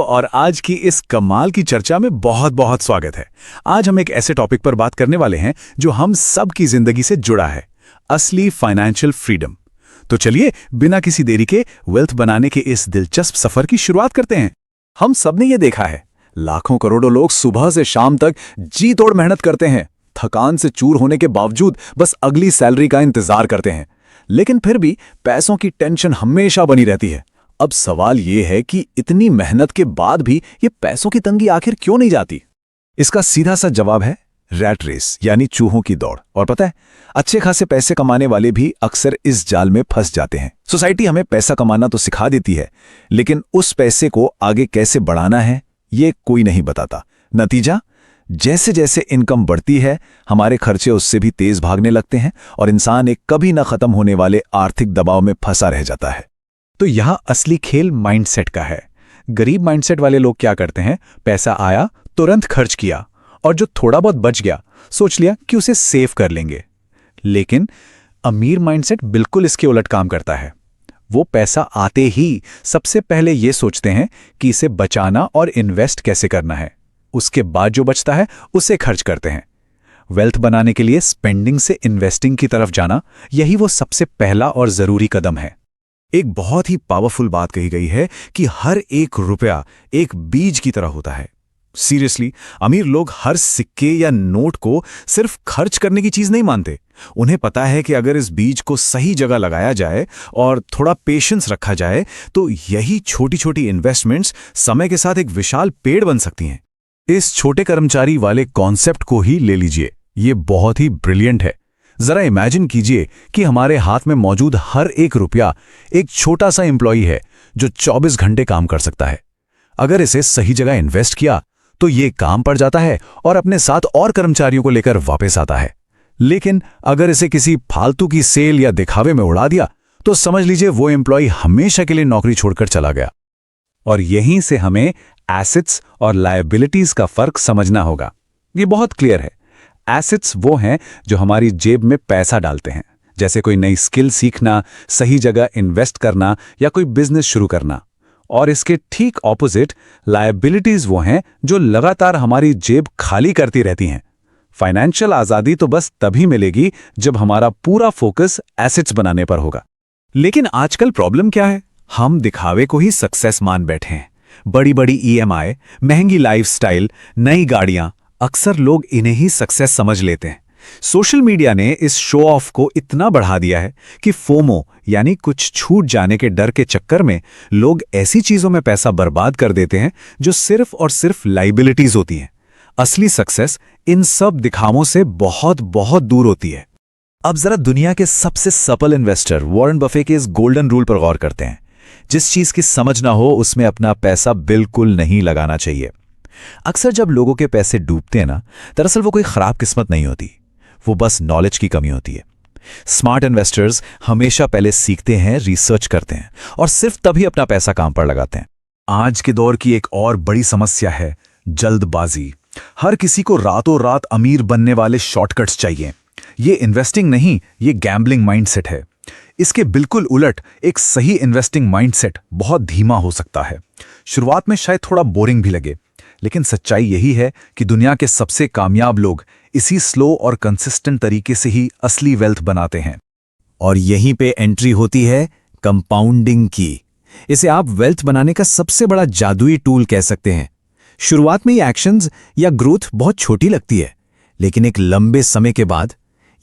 और आज की इस कमाल की चर्चा में बहुत बहुत स्वागत है। आज हम एक ऐसे टॉपिक पर बात करने वाले हैं जो हम सब की जिंदगी से जुड़ा है, असली फाइनेंशियल फ्रीडम। तो चलिए बिना किसी देरी के वेल्थ बनाने के इस दिलचस्प सफर की शुरुआत करते हैं। हम सब ने ये देखा है, लाखों करोड़ों लोग सुबह से शाम तक जी तोड़ मेहनत करते हैं, थकान से चूर होने के बावजूद बस अगली सैलरी का इंतजार करते हैं, लेकिन फिर भी पैसों की टेंशन हमेशा बनी रहती है। अब सवाल ये है कि इतनी मेहनत के बाद भी ये पैसों की तंगी आखिर क्यों नहीं जाती? इसका सीधा सा जवाब है रैट रेस, यानी चूहों की दौड़। और पता है, अच्छे खासे पैसे कमाने वाले भी अक्सर इस जाल में फंस जाते हैं। सोसाइटी हमें पैसा कमाना तो सिखा देती है, लेकिन उस पैसे को आगे कैसे बढ़ाना है ये कोई नहीं बताता। नतीजा, जैसे जैसे इनकम बढ़ती है, हमारे खर्चे उससे भी तेज भागने लगते हैं और इंसान एक कभी न खत्म होने वाले आर्थिक दबाव में फंसा रह जाता है। तो यहां असली खेल माइंडसेट का है। गरीब माइंडसेट वाले लोग क्या करते हैं, पैसा आया तुरंत खर्च किया, और जो थोड़ा बहुत बच गया सोच लिया कि उसे सेव कर लेंगे। लेकिन अमीर माइंडसेट बिल्कुल इसके उलट काम करता है। वो पैसा आते ही सबसे पहले ये सोचते हैं कि इसे बचाना और इन्वेस्ट कैसे करना है। उसके बाद जो बचता है उसे खर्च करते हैं। वेल्थ बनाने के लिए स्पेंडिंग से इन्वेस्टिंग की तरफ जाना, यही वो सबसे पहला और जरूरी कदम है। एक बहुत ही पावरफुल बात कही गई है कि हर एक रुपया एक बीज की तरह होता है। सीरियसली, अमीर लोग हर सिक्के या नोट को सिर्फ खर्च करने की चीज नहीं मानते। उन्हें पता है कि अगर इस बीज को सही जगह लगाया जाए और थोड़ा पेशेंस रखा जाए तो यही छोटी छोटी इन्वेस्टमेंट्स समय के साथ एक विशाल पेड़ बन सकती हैं। इस छोटे कर्मचारी वाले कॉन्सेप्ट को ही ले लीजिए, ये बहुत ही ब्रिलियंट है। जरा इमेजिन कीजिए कि हमारे हाथ में मौजूद हर एक रुपया एक छोटा सा एम्प्लॉई है जो 24 घंटे काम कर सकता है। अगर इसे सही जगह इन्वेस्ट किया तो ये काम पड़ जाता है और अपने साथ और कर्मचारियों को लेकर वापस आता है। लेकिन अगर इसे किसी फालतू की सेल या दिखावे में उड़ा दिया तो समझ लीजिए वो एम्प्लॉई हमेशा के लिए नौकरी छोड़कर चला गया। और यहीं से हमें एसेट्स और लायबिलिटीज का फर्क समझना होगा। ये बहुत क्लियर है। एसेट्स वो हैं जो हमारी जेब में पैसा डालते हैं, जैसे कोई नई स्किल सीखना, सही जगह इन्वेस्ट करना या कोई बिजनेस शुरू करना। और इसके ठीक ऑपोजिट लायबिलिटीज वो हैं जो लगातार हमारी जेब खाली करती रहती हैं। फाइनेंशियल आजादी तो बस तभी मिलेगी जब हमारा पूरा फोकस एसेट्स बनाने पर होगा। लेकिन आजकल प्रॉब्लम क्या है? हम दिखावे को ही सक्सेस मान बैठे हैं। बड़ी बड़ी ईएमआई, महंगी लाइफस्टाइल, नई गाड़ियां, अक्सर लोग इन्हें ही सक्सेस समझ लेते हैं। सोशल मीडिया ने इस शो ऑफ को इतना बढ़ा दिया है कि फोमो यानी कुछ छूट जाने के डर के चक्कर में लोग ऐसी चीजों में पैसा बर्बाद कर देते हैं जो सिर्फ और सिर्फ लाइबिलिटीज होती हैं। असली सक्सेस इन सब दिखावों से बहुत बहुत दूर होती है। अब जरा दुनिया के सबसे सफल इन्वेस्टर वॉरेन बफे के इस गोल्डन रूल पर गौर करते हैं। जिस चीज की समझ ना हो उसमें अपना पैसा बिल्कुल नहीं लगाना चाहिए। अक्सर जब लोगों के पैसे डूबते हैं ना, दरअसल वो कोई खराब किस्मत नहीं होती, वो बस नॉलेज की कमी होती है। स्मार्ट इन्वेस्टर्स हमेशा पहले सीखते हैं, रिसर्च करते हैं और सिर्फ तभी अपना पैसा काम पर लगाते हैं। आज के दौर की एक और बड़ी समस्या है जल्दबाजी। हर किसी को रातों रात अमीर बनने वाले शॉर्टकट्स चाहिए। ये इन्वेस्टिंग नहीं, ये गैम्बलिंग माइंडसेट है। इसके बिल्कुल उलट एक सही इन्वेस्टिंग माइंडसेट बहुत धीमा हो सकता है। शुरुआत में शायद थोड़ा बोरिंग भी लगे, लेकिन सच्चाई यही है कि दुनिया के सबसे कामयाब लोग इसी स्लो और कंसिस्टेंट तरीके से ही असली वेल्थ बनाते हैं। और यहीं पे एंट्री होती है कंपाउंडिंग की। इसे आप वेल्थ बनाने का सबसे बड़ा जादुई टूल कह सकते हैं। शुरुआत में ये एक्शंस या ग्रोथ बहुत छोटी लगती है, लेकिन एक लंबे समय के बाद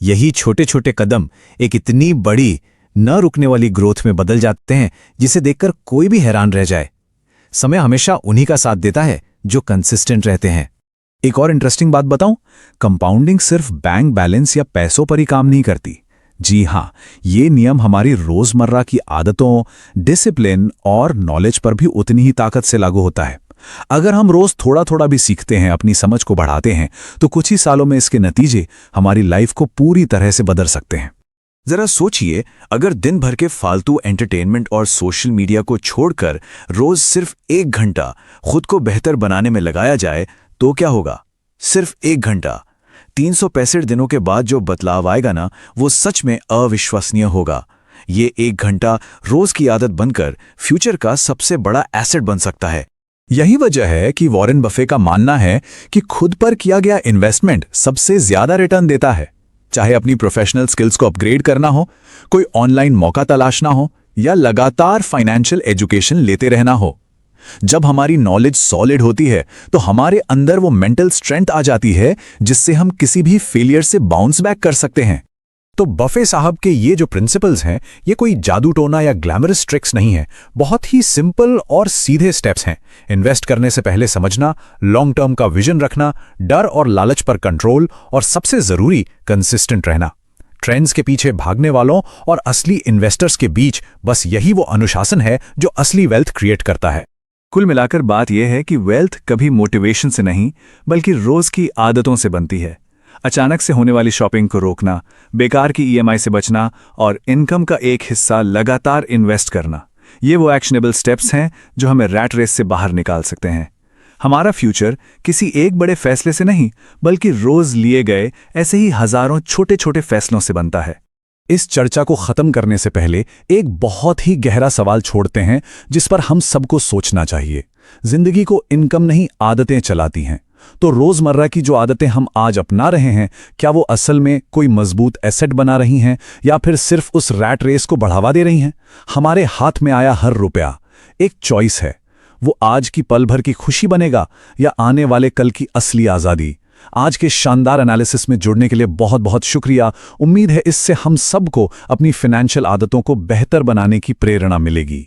यही छोटे छोटे कदम एक इतनी बड़ी न रुकने वाली ग्रोथ में बदल जाते हैं जिसे देखकर कोई भी हैरान रह जाए। समय हमेशा उन्हीं का साथ देता है जो कंसिस्टेंट रहते हैं। एक और इंटरेस्टिंग बात बताऊं, कंपाउंडिंग सिर्फ बैंक बैलेंस या पैसों पर ही काम नहीं करती। जी हां, ये नियम हमारी रोजमर्रा की आदतों, डिसिप्लिन और नॉलेज पर भी उतनी ही ताकत से लागू होता है। अगर हम रोज थोड़ा थोड़ा भी सीखते हैं, अपनी समझ को बढ़ाते हैं, तो कुछ ही सालों में इसके नतीजे हमारी लाइफ को पूरी तरह से बदल सकते हैं। जरा सोचिए, अगर दिन भर के फालतू एंटरटेनमेंट और सोशल मीडिया को छोड़कर रोज सिर्फ 1 घंटा खुद को बेहतर बनाने में लगाया जाए तो क्या होगा? सिर्फ 1 घंटा। 365 दिनों के बाद जो बदलाव आएगा ना, वो सच में अविश्वसनीय होगा। ये 1 घंटा रोज की आदत बनकर फ्यूचर का सबसे बड़ा एसेट बन सकता है। यही वजह है कि वॉरेन बफे का मानना है कि खुद पर किया गया इन्वेस्टमेंट सबसे ज्यादा रिटर्न देता है। चाहे अपनी प्रोफेशनल स्किल्स को अपग्रेड करना हो, कोई ऑनलाइन मौका तलाशना हो या लगातार फाइनेंशियल एजुकेशन लेते रहना हो। जब हमारी नॉलेज सॉलिड होती है तो हमारे अंदर वो मेंटल स्ट्रेंथ आ जाती है जिससे हम किसी भी फेलियर से बाउंस बैक कर सकते हैं। तो बफे साहब के ये जो प्रिंसिपल्स हैं, ये कोई जादू टोना या ग्लैमरस ट्रिक्स नहीं है, बहुत ही सिंपल और सीधे स्टेप्स हैं। इन्वेस्ट करने से पहले समझना, लॉन्ग टर्म का विजन रखना, डर और लालच पर कंट्रोल और सबसे जरूरी कंसिस्टेंट रहना। ट्रेंड्स के पीछे भागने वालों और असली इन्वेस्टर्स के बीच बस यही वो अनुशासन है जो असली वेल्थ क्रिएट करता है। कुल मिलाकर बात यह है कि वेल्थ कभी मोटिवेशन से नहीं बल्कि रोज की आदतों से बनती है। अचानक से होने वाली शॉपिंग को रोकना, बेकार की ईएमआई से बचना और इनकम का एक हिस्सा लगातार इन्वेस्ट करना, ये वो एक्शनेबल स्टेप्स हैं जो हमें रैट रेस से बाहर निकाल सकते हैं। हमारा फ्यूचर किसी एक बड़े फैसले से नहीं बल्कि रोज लिए गए ऐसे ही हजारों छोटे छोटे फैसलों से बनता है। इस चर्चा को खत्म करने से पहले एक बहुत ही गहरा सवाल छोड़ते हैं जिस पर हम सबको सोचना चाहिए। जिंदगी को इनकम नहीं आदतें चलाती हैं। तो रोजमर्रा की जो आदतें हम आज अपना रहे हैं, क्या वो असल में कोई मजबूत एसेट बना रही हैं या फिर सिर्फ उस रैट रेस को बढ़ावा दे रही हैं? हमारे हाथ में आया हर रुपया एक चॉइस है। वो आज की पल भर की खुशी बनेगा या आने वाले कल की असली आज़ादी। आज के शानदार एनालिसिस में जुड़ने के लिए बहुत बहुत शुक्रिया। उम्मीद है इससे हम सबको अपनी फाइनेंशियल आदतों को बेहतर बनाने की प्रेरणा मिलेगी।